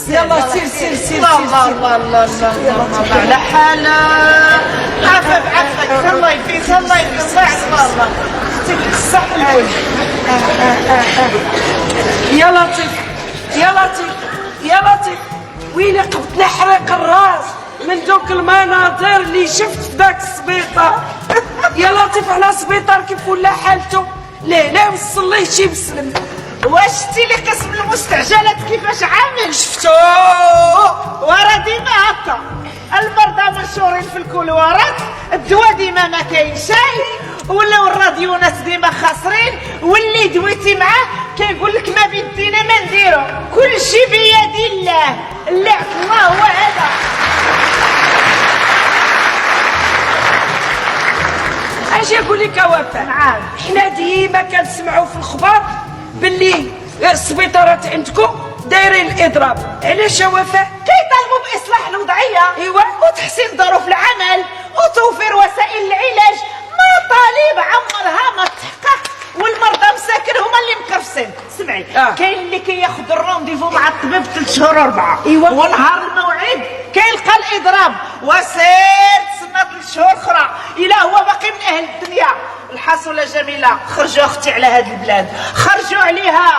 يلا سير الله الله الله الله على حالة عفا بعفاك الله يفيك الله يفيك الله يعطيك الصحة الكل. يا لطيف يا لطيف يا لطيف، ويلي قبت نحرق الراس من دوك المناظر اللي شفت في داك السبيطار. يا لطيف على سبيطار كيف ولا حالته، لا وصل ليه شي مسلم. واش شتي لي قسم المستعجلات كيفاش عامل؟ شفتو ورا ديما هكا، المرضى مشهورين في الكولوارات، الدواء ديما ما كاين شيء، ولاو الراديونات ديما خاسرين، واللي دويتي معاه كيقول لك ما بيدينا ما نديرو، كل شيء بيد الله، اللعب الله هو هذا. اش يقول لك وفاء؟ نعم. حنا ديما كنسمعوا في الخبر باللي السبيطارات عندكم دايرين الاضراب، علاش يا وفاء؟ كيطالبوا باصلاح الوضعيه ايوا وتحسين ظروف العمل وتوفير وسائل العلاج، مطالب عمرها ما تحقق، والمرضى مساكن هما اللي مكرفسين. سمعي كاين اللي كياخذ الرونديفو مع الطبيب 3 شهور 4، ايوا ونهار الموعد كيلقى الاضراب وسير تسنى 3 شهور اخرى الا هو باقي من اهل الدنيا. الحصوله جميله، خرجوا اختي على هاد البلاد، خرجوا عليها.